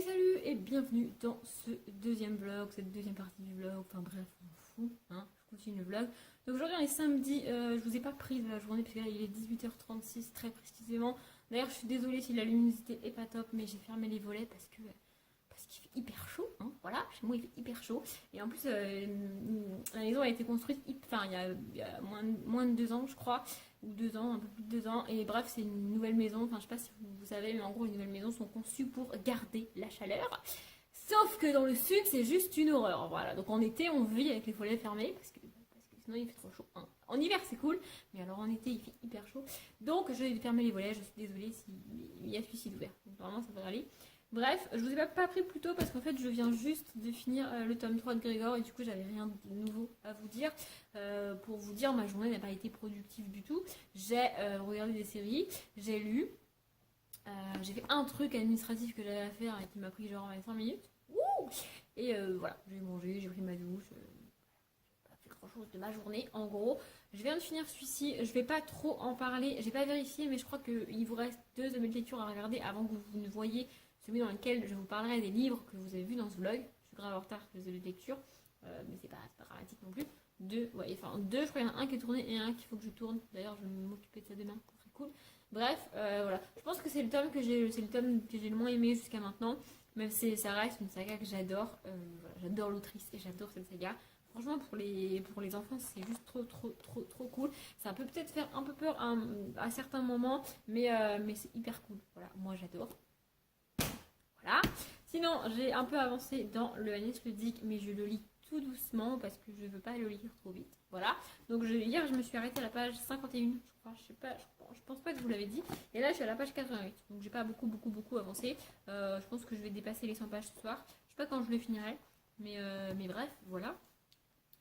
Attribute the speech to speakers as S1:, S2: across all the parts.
S1: Salut et bienvenue dans ce deuxième vlog, cette deuxième partie du vlog, enfin bref, on s'en fout, hein, je continue le vlog. Donc aujourd'hui on est samedi, je vous ai pas pris de la journée parce que là il est 18h36 très précisément. D'ailleurs je suis désolée si la luminosité est pas top, mais j'ai fermé les volets parce qu'il fait hyper chaud, hein, voilà, chez moi il fait hyper chaud. Et en plus la maison a été construite, enfin il y a moins de 2 ans je crois, ou 2 ans, un peu plus de 2 ans, et bref c'est une nouvelle maison, enfin je sais pas si vous savez, mais en gros les nouvelles maisons sont conçues pour garder la chaleur. Sauf que dans le sud c'est juste une horreur, voilà. Donc en été on vit avec les volets fermés parce que sinon il fait trop chaud, hein. En hiver c'est cool, mais alors en été il fait hyper chaud. Donc je vais fermer les volets, je suis désolée s'il y a celui-ci ouvert. Donc normalement ça devrait aller. Bref, je vous ai pas pris plus tôt parce qu'en fait je viens juste de finir le tome 3 de Grégor et du coup j'avais rien de nouveau à vous dire. Pour vous dire, ma journée n'a pas été productive du tout. J'ai regardé des séries, j'ai lu, j'ai fait un truc administratif que j'avais à faire et qui m'a pris genre 5 minutes. Wouh, et voilà, j'ai mangé, j'ai pris ma douche, j'ai pas fait grand chose de ma journée. En gros, je viens de finir celui-ci, je vais pas trop en parler, j'ai pas vérifié, mais je crois qu'il vous reste 2 de lectures à regarder avant que vous ne voyez celui dans lequel je vous parlerai des livres que vous avez vus dans ce vlog. Je suis grave en retard sur les lectures, mais c'est pas dramatique non plus. Deux, ouais, enfin deux, je crois qu'il y en a un qui est tourné et un qu'il faut que je tourne. D'ailleurs, je vais m'occuper de ça demain, c'est très cool. Bref, voilà. Je pense que c'est le tome que j'ai le moins aimé jusqu'à maintenant. Même si ça reste une saga que j'adore. Voilà, j'adore l'autrice et j'adore cette saga. Franchement, pour les enfants, c'est juste trop cool. Ça peut peut-être faire un peu peur à certains moments, mais c'est hyper cool. Voilà, moi j'adore. Voilà. Sinon, j'ai un peu avancé dans le Agnès ludique, mais je le lis tout doucement parce que je veux pas le lire trop vite. Voilà. Donc hier, je me suis arrêtée à la page 51, je crois. Je sais pas, je pense pas que je vous l'avais dit. Et là, je suis à la page 88. Donc j'ai pas beaucoup avancé. Je pense que je vais dépasser les 100 pages ce soir. Je sais pas quand je le finirai. Mais bref, voilà.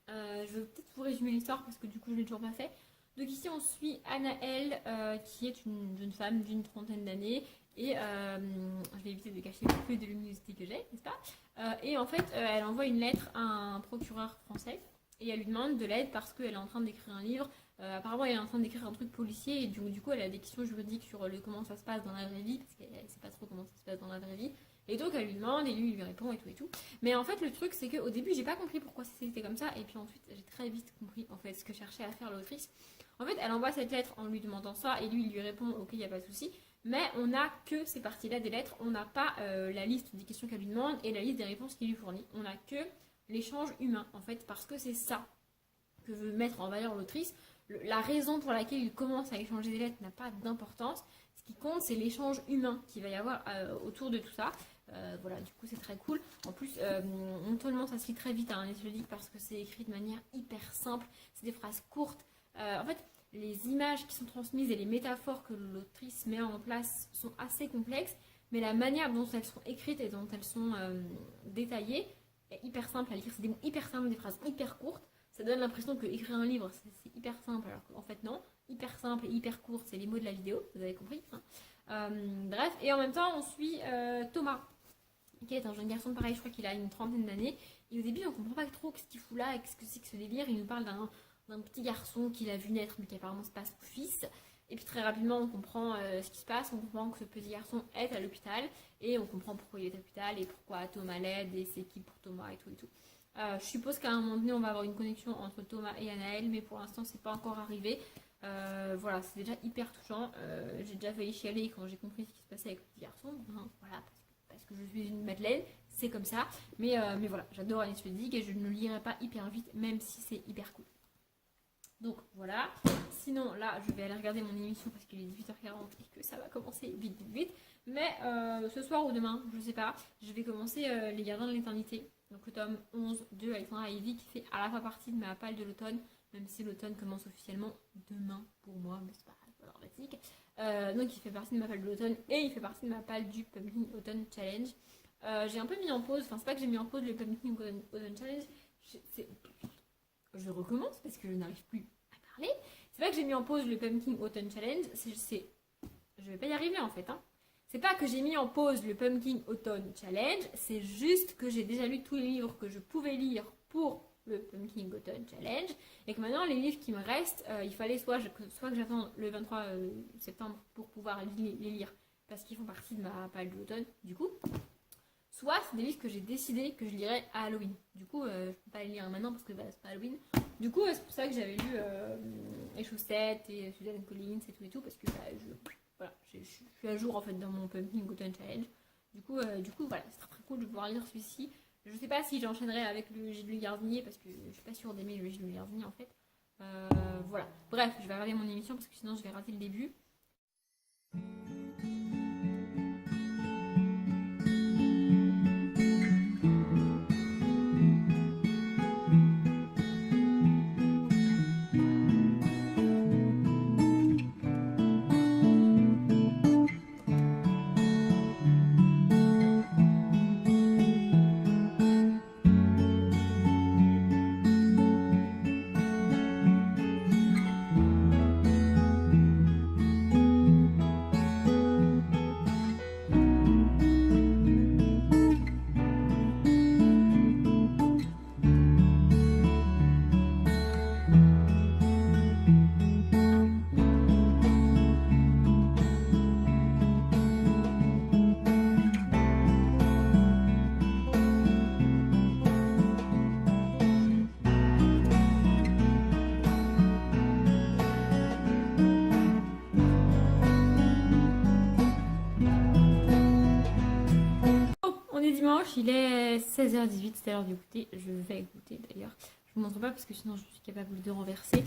S1: Je vais peut-être vous résumer l'histoire parce que du coup, je l'ai toujours pas fait. Donc ici, on suit Anaëlle, qui est une jeune femme d'une trentaine d'années. Et je vais éviter de cacher le peu de luminosité que j'ai, n'est-ce pas. Et en fait, elle envoie une lettre à un procureur français et elle lui demande de l'aide parce qu'elle est en train d'écrire un livre. Apparemment, elle est en train d'écrire un truc policier et du coup, elle a des questions juridiques sur comment ça se passe dans la vraie vie parce qu'elle ne sait pas trop comment ça se passe dans la vraie vie. Et donc, elle lui demande et lui, il lui répond et tout et tout. Mais en fait, le truc, c'est qu'au début, j'ai pas compris pourquoi c'était comme ça. Et puis ensuite, j'ai très vite compris en fait ce que cherchait à faire l'autrice. En fait, elle envoie cette lettre en lui demandant ça et lui, il lui répond ok, il n'y a pas de souci. Mais on n'a que ces parties-là des lettres, on n'a pas la liste des questions qu'elle lui demande et la liste des réponses qu'il lui fournit. On n'a que l'échange humain, en fait, parce que c'est ça que veut mettre en valeur l'autrice. La raison pour laquelle il commence à échanger des lettres n'a pas d'importance. Ce qui compte, c'est l'échange humain qu'il va y avoir autour de tout ça. Voilà, du coup, c'est très cool. En plus, non seulement ça se lit très vite, hein, je le dis parce que c'est écrit de manière hyper simple. C'est des phrases courtes. En fait, les images qui sont transmises et les métaphores que l'autrice met en place sont assez complexes, mais la manière dont elles sont écrites et dont elles sont détaillées est hyper simple à lire. C'est des mots hyper simples, des phrases hyper courtes. Ça donne l'impression que écrire un livre, c'est hyper simple, alors qu'en fait non. Hyper simple et hyper court, c'est les mots de la vidéo, vous avez compris, hein. Bref, et en même temps, on suit Thomas, qui est un jeune garçon pareil, je crois qu'il a une trentaine d'années. Et au début, on comprend pas trop ce qu'il fout là, et ce que c'est que ce délire. Il nous parle d'un petit garçon qu'il a vu naître mais qui apparemment se passe son fils. Et puis très rapidement on comprend ce qui se passe, on comprend que ce petit garçon est à l'hôpital et on comprend pourquoi il est à l'hôpital et pourquoi Thomas l'aide et c'est qui pour Thomas et tout et tout. Je suppose qu'à un moment donné on va avoir une connexion entre Thomas et Anaëlle, mais pour l'instant c'est pas encore arrivé. Voilà, c'est déjà hyper touchant. J'ai déjà failli chialer quand j'ai compris ce qui se passait avec le petit garçon, hein, voilà, parce que je suis une madeleine, c'est comme ça. Mais voilà, j'adore Agnès Ludic et je ne le lirai pas hyper vite même si c'est hyper cool. Donc voilà, sinon là je vais aller regarder mon émission parce qu'il est 18h40 et que ça va commencer vite. Mais ce soir ou demain, je sais pas, je vais commencer Les Gardiens de l'Éternité. Donc le tome 11 de Alexandra Ivy qui fait à la fois partie de ma palle de l'automne, même si l'automne commence officiellement demain pour moi, mais c'est pas dramatique. Donc il fait partie de ma palle de l'automne et il fait partie de ma palle du Pumpkin Autumn Challenge. J'ai un peu mis en pause, enfin c'est pas que j'ai mis en pause le Pumpkin Autumn Challenge, je recommence parce que je n'arrive plus à parler. C'est pas que j'ai mis en pause le Pumpkin Autumn Challenge, je vais pas y arriver en fait, hein. C'est pas que j'ai mis en pause le Pumpkin Autumn Challenge, c'est juste que j'ai déjà lu tous les livres que je pouvais lire pour le Pumpkin Autumn Challenge et que maintenant les livres qui me restent, il fallait soit que j'attende le 23 septembre pour pouvoir les lire parce qu'ils font partie de ma page de l'automne du coup. soit c'est des livres que j'ai décidé que je lirais à Halloween. Du coup, je peux pas les lire maintenant parce que bah, c'est pas Halloween. Du coup, c'est pour ça que j'avais lu Les Chaussettes et Suzanne Collins et tout, parce que bah, voilà, je suis à jour en fait dans mon Pumpkin Autumn Challenge. Du coup voilà, c'est très très cool de pouvoir lire celui-ci. Je sais pas si j'enchaînerai avec le Gilles Le Gardinier parce que je suis pas sûre d'aimer le Gilles Le Gardinier en fait. Voilà, bref, je vais regarder mon émission parce que sinon je vais rater le début. On est dimanche, il est 16h18, c'est l'heure d'écouter. Je vais écouter d'ailleurs. Je vous montre pas parce que sinon je suis capable de renverser.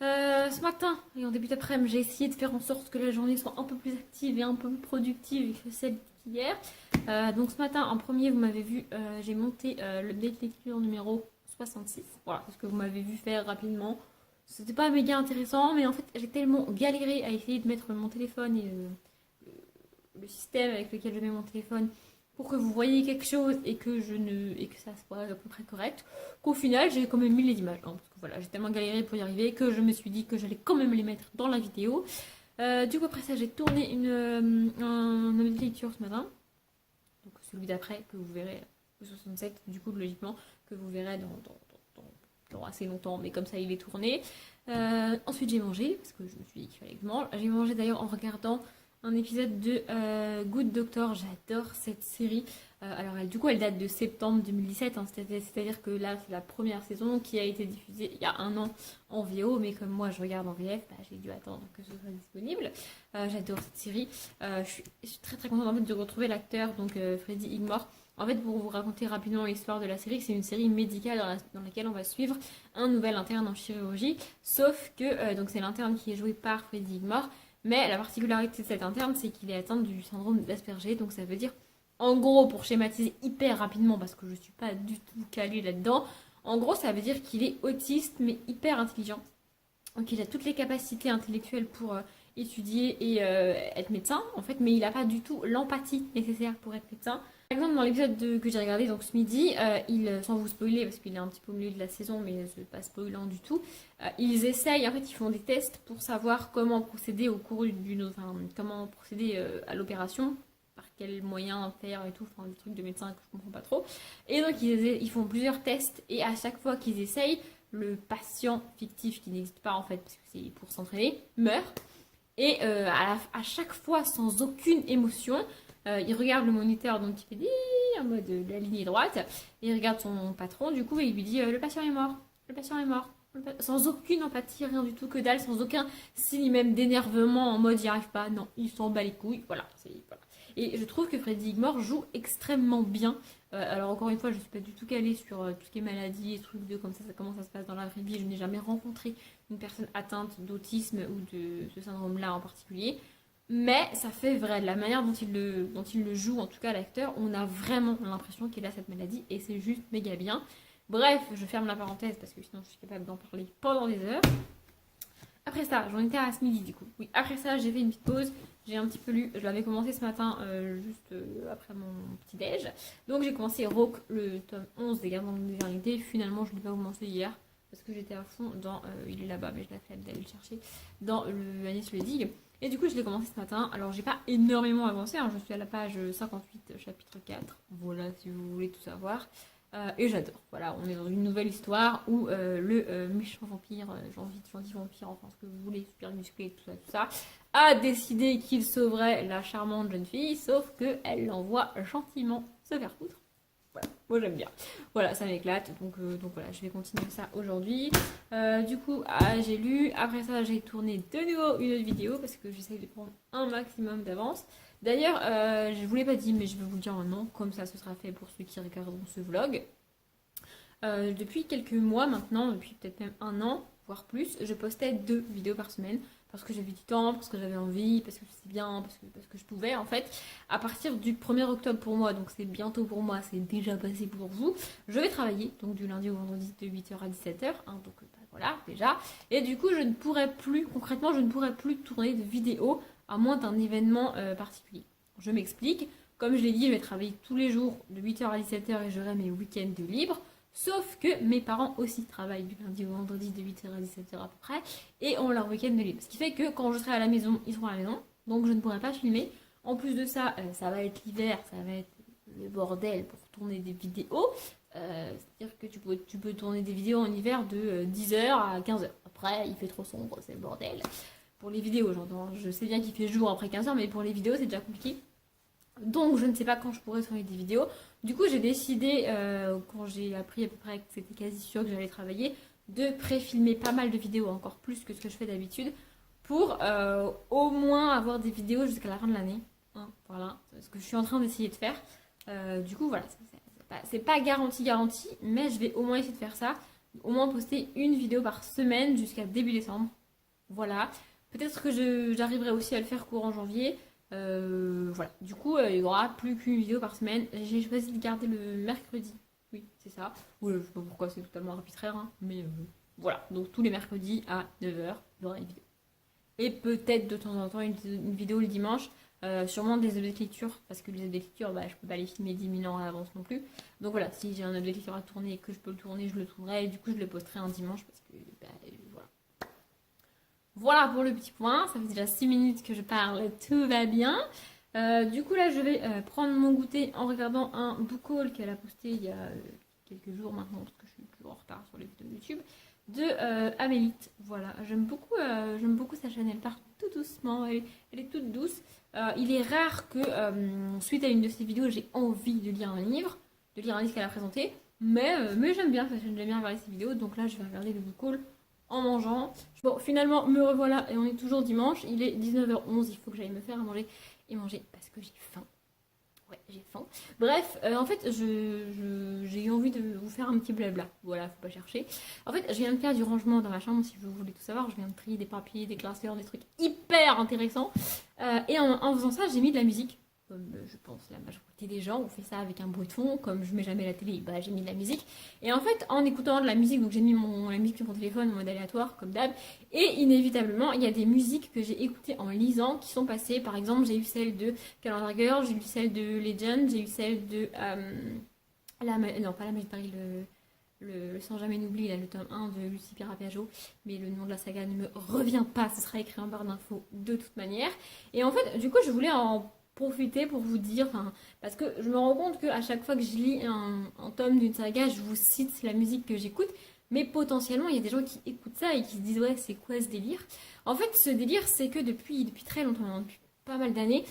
S1: Ce matin et en début d'après-midi, j'ai essayé de faire en sorte que la journée soit un peu plus active et un peu plus productive que celle d'hier. Donc ce matin, en premier, vous m'avez vu, j'ai monté le update lecture numéro 66. Voilà, c'est ce que vous m'avez vu faire rapidement. C'était pas méga intéressant, mais en fait, j'ai tellement galéré à essayer de mettre mon téléphone et le système avec lequel je mets mon téléphone pour que vous voyez quelque chose et que ça soit à peu près correct, qu'au final j'ai quand même mis les images. Hein, parce que voilà, j'ai tellement galéré pour y arriver que je me suis dit que j'allais quand même les mettre dans la vidéo. Du coup après ça j'ai tourné un lecture ce matin. Donc celui d'après que vous verrez, le 67 du coup logiquement, que vous verrez dans assez longtemps, mais comme ça il est tourné. Ensuite j'ai mangé, parce que je me suis dit qu'il fallait que je mange. J'ai mangé d'ailleurs en regardant un épisode de Good Doctor. J'adore cette série. Alors du coup elle date de septembre 2017, hein, c'est-à-dire que là c'est la première saison qui a été diffusée il y a un an en VO, mais comme moi je regarde en VF, bah, j'ai dû attendre que ce soit disponible. J'adore cette série. Je suis très très contente en fait, de retrouver l'acteur, donc Freddie Highmore. En fait, pour vous raconter rapidement l'histoire de la série, c'est une série médicale dans laquelle on va suivre un nouvel interne en chirurgie, sauf que donc c'est l'interne qui est joué par Freddie Highmore. Mais la particularité de cet interne, c'est qu'il est atteint du syndrome d'Asperger. Donc ça veut dire, en gros, pour schématiser hyper rapidement, parce que je ne suis pas du tout calée là-dedans, en gros, ça veut dire qu'il est autiste, mais hyper intelligent. Donc il a toutes les capacités intellectuelles pour étudier et être médecin, en fait, mais il n'a pas du tout l'empathie nécessaire pour être médecin. Par exemple, dans l'épisode que j'ai regardé donc ce midi, sans vous spoiler, parce qu'il est un petit peu au milieu de la saison, mais c'est pas spoilant du tout, ils essayent, en fait, ils font des tests pour savoir comment procéder au cours comment procéder à l'opération, par quels moyens faire et tout, enfin des trucs de médecin que je comprends pas trop. Et donc ils font plusieurs tests et à chaque fois qu'ils essayent, le patient fictif qui n'existe pas en fait, parce que c'est pour s'entraîner, meurt. Et à chaque fois, sans aucune émotion, il regarde le moniteur, donc il fait en mode la ligne droite, et il regarde son patron, du coup, et il lui dit le patient est mort, le patient est mort. Sans aucune empathie, rien du tout, que dalle, sans aucun signe même d'énervement en mode il n'y arrive pas, non, il s'en bat les couilles, voilà, voilà. Et je trouve que Freddie Highmore joue extrêmement bien. Alors encore une fois, je ne suis pas du tout calée sur tout ce qui est maladie et trucs de comme ça, comment ça se passe dans la vraie vie. Je n'ai jamais rencontré une personne atteinte d'autisme ou de ce syndrome-là en particulier. Mais ça fait vrai, de la manière dont il le joue, en tout cas l'acteur, on a vraiment l'impression qu'il a cette maladie et c'est juste méga bien. Bref, je ferme la parenthèse parce que sinon je suis capable d'en parler pendant des heures. Après ça, j'en étais à ce midi du coup. Oui, après ça, j'ai fait une petite pause. J'ai un petit peu lu. Je l'avais commencé ce matin, juste après mon petit déj. Donc j'ai commencé Rogue, le tome 11 des Gardiens de l'éternité. Finalement, je ne l'ai pas commencé hier parce que j'étais à fond dans. Il est là-bas, mais je la flemme d'aller le chercher. Dans le Agnès le Digue. Et du coup, je l'ai commencé ce matin. Alors, j'ai pas énormément avancé. Hein. Je suis à la page 58, chapitre 4. Voilà, si vous voulez tout savoir. Et j'adore. Voilà, on est dans une nouvelle histoire où le méchant vampire, gentil vampire, enfin ce que vous voulez, super musclé, tout ça, a décidé qu'il sauverait la charmante jeune fille, sauf qu'elle l'envoie gentiment se faire foutre. Voilà, moi j'aime bien. Voilà, ça m'éclate, donc voilà, je vais continuer ça aujourd'hui. Du coup, j'ai lu, après ça j'ai tourné de nouveau une autre vidéo parce que j'essaye de prendre un maximum d'avance. D'ailleurs, je vous l'ai pas dit, mais je vais vous le dire maintenant, comme ça ce sera fait pour ceux qui regarderont ce vlog. Depuis quelques mois maintenant, depuis peut-être même un an, voire plus, je postais 2 vidéos par semaine parce que j'avais du temps, parce que j'avais envie, parce que c'est bien, parce que je pouvais en fait. À partir du 1er octobre pour moi, donc c'est bientôt pour moi, c'est déjà passé pour vous, je vais travailler, donc du lundi au vendredi de 8h à 17h, hein, donc voilà déjà. Et du coup, je ne pourrais plus, concrètement, je ne pourrais plus tourner de vidéos à moins d'un événement particulier. Je m'explique, comme je l'ai dit, je vais travailler tous les jours de 8h à 17h et j'aurai mes week-ends de libre. Sauf que mes parents aussi travaillent du lundi au vendredi de 8h à 17h à peu près et ont leur week-end de libre. Ce qui fait que quand je serai à la maison, ils seront à la maison. Donc je ne pourrai pas filmer. En plus de ça, ça va être l'hiver, ça va être le bordel pour tourner des vidéos. C'est-à-dire que tu peux tourner des vidéos en hiver de 10h à 15h. Après, il fait trop sombre, c'est le bordel. Pour les vidéos, j'entends. Je sais bien qu'il fait jour après 15h, mais pour les vidéos, c'est déjà compliqué. Donc je ne sais pas quand je pourrai tourner des vidéos. Du coup j'ai décidé, quand j'ai appris à peu près que c'était quasi sûr que j'allais travailler, de pré-filmer pas mal de vidéos, encore plus que ce que je fais d'habitude, pour au moins avoir des vidéos jusqu'à la fin de l'année. Hein, voilà, c'est ce que je suis en train d'essayer de faire. Du coup voilà, c'est pas garanti, mais je vais au moins essayer de faire ça. Au moins poster une vidéo par semaine jusqu'à début décembre. Voilà. Peut-être que j'arriverai aussi à le faire courant janvier. Voilà, du coup, il n'y aura plus qu'une vidéo par semaine. J'ai choisi de garder le mercredi. Oui, c'est ça. Je sais pas pourquoi, c'est totalement arbitraire, hein, mais voilà. Donc, tous les mercredis à 9h, il y aura une vidéo. Et peut-être de temps en temps une vidéo le dimanche, sûrement des objets de lecture, parce que les objets de lecture, je peux pas les filmer 10 000 ans à l'avance non plus. Donc voilà, si j'ai un objet de lecture à tourner et que je peux le tourner, je le tournerai. Et du coup, je le posterai un dimanche, parce que voilà. Voilà pour le petit point, ça fait déjà 6 minutes que je parle, tout va bien. Du coup là je vais prendre mon goûter en regardant un book haul qu'elle a posté il y a quelques jours maintenant, parce que je suis toujours en retard sur les vidéos YouTube, de Amélite. Voilà, j'aime beaucoup sa chaîne, elle part tout doucement, elle est toute douce. Il est rare que suite à une de ses vidéos j'ai envie de lire un livre qu'elle a présenté, mais j'aime bien sa chaîne, j'aime bien regarder ses vidéos, donc là je vais regarder le book haul en mangeant. Bon, finalement, me revoilà et on est toujours dimanche. Il est 19h11, il faut que j'aille me faire à manger et manger parce que j'ai faim. Ouais, j'ai faim. Bref, en fait, j'ai eu envie de vous faire un petit blabla. Voilà, faut pas chercher. En fait, je viens de faire du rangement dans ma chambre, si vous voulez tout savoir. Je viens de trier des papiers, des classeurs, des trucs hyper intéressants. Et en faisant ça, j'ai mis de la musique. Comme je pense la majorité des gens, on fait ça avec un bruit de fond. Comme je mets jamais la télé, j'ai mis de la musique. Et en fait, en écoutant de la musique, donc j'ai mis la musique sur mon téléphone en mode aléatoire, comme d'hab. Et inévitablement, il y a des musiques que j'ai écoutées en lisant qui sont passées. Par exemple, j'ai eu celle de Calendar Girl, j'ai eu celle de Legend, j'ai eu celle de... non, pas la Magie de Paris, le Sans Jamais N'oublie, le tome 1 de Lucie Pirapiajo, mais le nom de la saga ne me revient pas, ce sera écrit en barre d'infos de toute manière. Et en fait, du coup, je voulais en profiter pour vous dire, parce que je me rends compte qu'à chaque fois que je lis un tome d'une saga, je vous cite la musique que j'écoute, mais potentiellement, il y a des gens qui écoutent ça et qui se disent, ouais, c'est quoi ce délire? En fait, ce délire, c'est que depuis très longtemps, depuis pas mal d'années,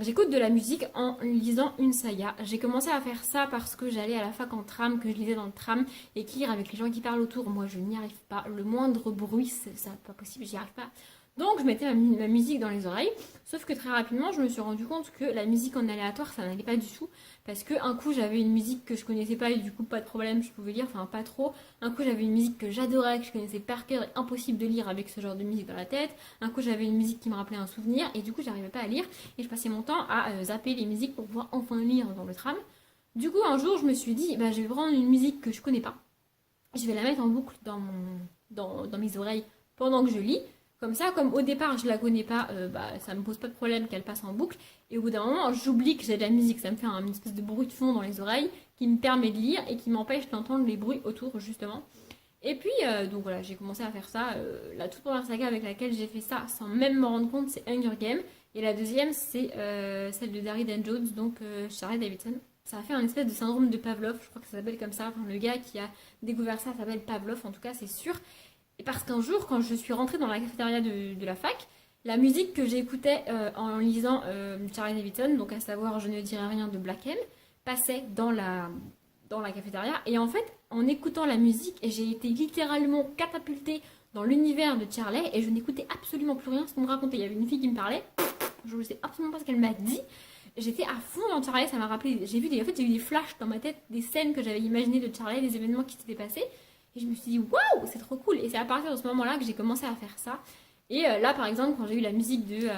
S1: j'écoute de la musique en lisant une saga. J'ai commencé à faire ça parce que j'allais à la fac en tram, que je lisais dans le tram, écrire avec les gens qui parlent autour. Moi, je n'y arrive pas. Le moindre bruit, c'est pas possible, j'y arrive pas. Donc, je mettais ma musique dans les oreilles. Sauf que très rapidement, je me suis rendu compte que la musique en aléatoire, ça n'allait pas du tout. Parce que un coup, j'avais une musique que je connaissais pas et du coup, pas de problème, je pouvais lire, pas trop. Un coup, j'avais une musique que j'adorais, que je connaissais par cœur et impossible de lire avec ce genre de musique dans la tête. Un coup, j'avais une musique qui me rappelait un souvenir et du coup, j'arrivais pas à lire. Et je passais mon temps à zapper les musiques pour pouvoir enfin lire dans le tram. Du coup, un jour, je me suis dit, je vais prendre une musique que je connais pas. Je vais la mettre en boucle dans mes oreilles pendant que je lis. Comme ça, comme au départ je la connais pas, ça me pose pas de problème qu'elle passe en boucle. Et au bout d'un moment, j'oublie que j'ai de la musique. Ça me fait une espèce de bruit de fond dans les oreilles qui me permet de lire et qui m'empêche d'entendre les bruits autour, justement. Et puis, donc voilà, j'ai commencé à faire ça. La toute première saga avec laquelle j'ai fait ça sans même me rendre compte, c'est Hunger Games. Et la deuxième, c'est celle de Darry Dan Jones, donc Charlie Davidson. Ça a fait un espèce de syndrome de Pavlov, je crois que ça s'appelle comme ça. Enfin, le gars qui a découvert ça s'appelle Pavlov, en tout cas, c'est sûr. Et parce qu'un jour, quand je suis rentrée dans la cafétéria de la fac, la musique que j'écoutais en lisant Charlie Davidson, donc à savoir Je ne dirai rien de Black M, passait dans la cafétéria. Et en fait, en écoutant la musique, j'ai été littéralement catapultée dans l'univers de Charlie et je n'écoutais absolument plus rien ce qu'on me racontait. Il y avait une fille qui me parlait, je ne sais absolument pas ce qu'elle m'a dit. J'étais à fond dans Charlie, ça m'a rappelé. J'ai eu des flashs dans ma tête, des scènes que j'avais imaginées de Charlie, des événements qui s'étaient passés. Et je me suis dit, waouh, c'est trop cool. Et c'est à partir de ce moment-là que j'ai commencé à faire ça. Et là, par exemple, quand j'ai eu la musique de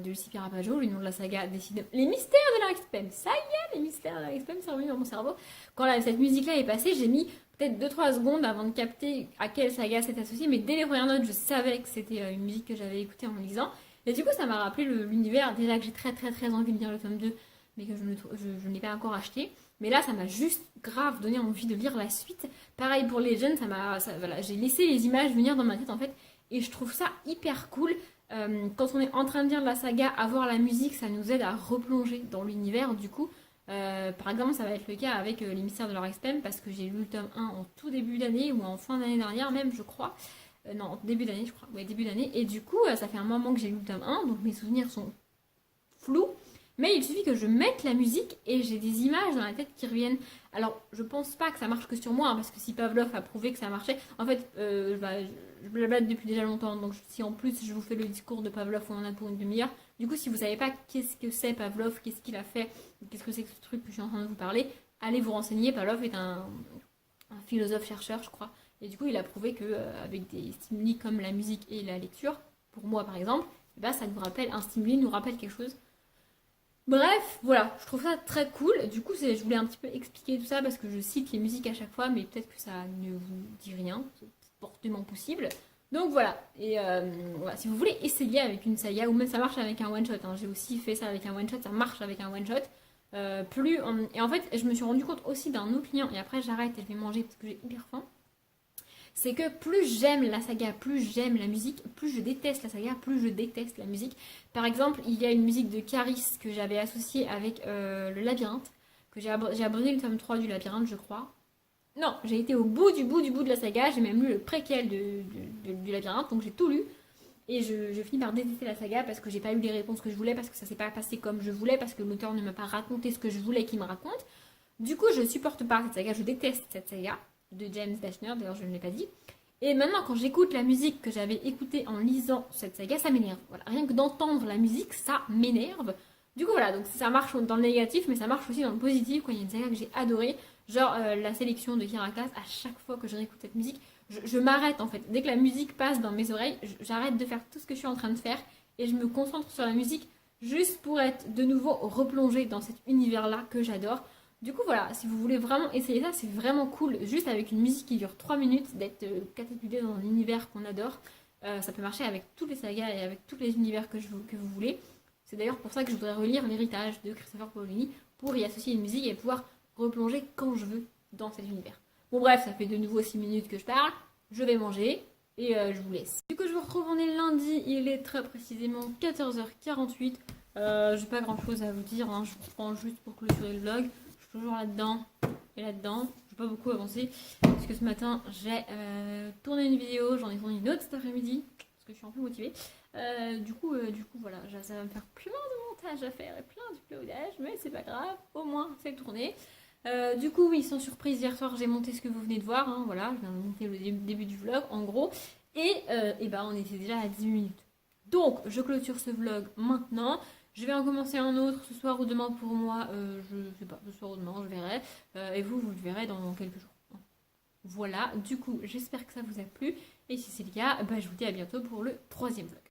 S1: Lucy Pirapajo, le nom de la saga, décide les mystères de Larry Spem. Ça y est, les mystères de Larry Spem sont revenus dans mon cerveau. Quand cette musique-là est passée, j'ai mis peut-être 2-3 secondes avant de capter à quelle saga c'est associé. Mais dès les premières notes, je savais que c'était une musique que j'avais écoutée en lisant. Et du coup, ça m'a rappelé l'univers. Déjà que j'ai très très très envie de lire le tome 2, mais que je n'ai pas encore acheté. Mais là, ça m'a juste grave donné envie de lire la suite. Pareil pour Legend, voilà, j'ai laissé les images venir dans ma tête en fait. Et je trouve ça hyper cool. Quand on est en train de lire la saga, avoir la musique, ça nous aide à replonger dans l'univers du coup. Par exemple, ça va être le cas avec Les Mystères de Larry Spem parce que j'ai lu le tome 1 en tout début d'année ou en fin d'année dernière même, je crois. Non, début d'année, je crois. Ouais, début d'année. Et du coup, ça fait un moment que j'ai lu le tome 1, donc mes souvenirs sont flous. Mais il suffit que je mette la musique et j'ai des images dans la tête qui reviennent. Alors, je pense pas que ça marche que sur moi, hein, parce que si Pavlov a prouvé que ça marchait, en fait, je blablate depuis déjà longtemps, donc si en plus je vous fais le discours de Pavlov, on en a pour une demi-heure. Du coup, si vous savez pas qu'est-ce que c'est Pavlov, qu'est-ce qu'il a fait, qu'est-ce que c'est que ce truc que je suis en train de vous parler, allez vous renseigner. Pavlov est un philosophe-chercheur, je crois. Et du coup, il a prouvé que avec des stimuli comme la musique et la lecture, pour moi par exemple, ça nous rappelle, un stimuli nous rappelle quelque chose. Bref, voilà, je trouve ça très cool. Du coup, je voulais un petit peu expliquer tout ça parce que je cite les musiques à chaque fois, mais peut-être que ça ne vous dit rien, c'est fortement possible. Donc voilà, et voilà, si vous voulez essayer avec une saga, ou même ça marche avec un one-shot, hein. J'ai aussi fait ça avec un one-shot, ça marche avec un one-shot. Et en fait, je me suis rendu compte aussi d'un autre lien, et après j'arrête et je vais manger parce que j'ai hyper faim. C'est que plus j'aime la saga, plus j'aime la musique, plus je déteste la saga, plus je déteste la musique. Par exemple, il y a une musique de Caris que j'avais associée avec le labyrinthe, que j'ai abandonné le tome 3 du labyrinthe, je crois. Non, j'ai été au bout de la saga, j'ai même lu le préquel du labyrinthe, donc j'ai tout lu. Et je finis par détester la saga parce que j'ai pas eu les réponses que je voulais, parce que ça s'est pas passé comme je voulais, parce que l'auteur ne m'a pas raconté ce que je voulais qu'il me raconte. Du coup, je supporte pas cette saga, je déteste cette saga de James Dashner, d'ailleurs je ne l'ai pas dit. Et maintenant, quand j'écoute la musique que j'avais écoutée en lisant cette saga, ça m'énerve. Voilà, rien que d'entendre la musique, ça m'énerve. Du coup, voilà, donc ça marche dans le négatif, mais ça marche aussi dans le positif, quand il y a une saga que j'ai adorée, genre la sélection de Heracles, à chaque fois que je réécoute cette musique, je m'arrête en fait. Dès que la musique passe dans mes oreilles, j'arrête de faire tout ce que je suis en train de faire et je me concentre sur la musique juste pour être de nouveau replongée dans cet univers-là que j'adore. Du coup, voilà, si vous voulez vraiment essayer ça, c'est vraiment cool, juste avec une musique qui dure 3 minutes, d'être catapulté dans un univers qu'on adore. Ça peut marcher avec toutes les sagas et avec tous les univers que vous voulez. C'est d'ailleurs pour ça que je voudrais relire L'Héritage de Christopher Paolini pour y associer une musique et pouvoir replonger quand je veux dans cet univers. Bon bref, ça fait de nouveau 6 minutes que je parle, je vais manger et je vous laisse. Du coup, je vous retrouve, on est lundi, il est très précisément 14h48. J'ai pas grand chose à vous dire, hein. Je vous prends juste pour clôturer le vlog. Toujours là-dedans et là-dedans. Je vais pas beaucoup avancer parce que ce matin j'ai tourné une vidéo, j'en ai tourné une autre cet après-midi parce que je suis un peu motivée. Du coup voilà, ça va me faire plein de montage à faire et plein d'uploadage, mais c'est pas grave, au moins c'est tourné. Du coup, oui, sans surprise, hier soir j'ai monté ce que vous venez de voir, hein, voilà, je viens de monter le début du vlog en gros, et on était déjà à 10 minutes. Donc, je clôture ce vlog maintenant. Je vais en commencer un autre ce soir ou demain pour moi, je sais pas, ce soir ou demain, je verrai. Et vous le verrez dans quelques jours. Voilà, du coup, j'espère que ça vous a plu. Et si c'est le cas, je vous dis à bientôt pour le 3e vlog.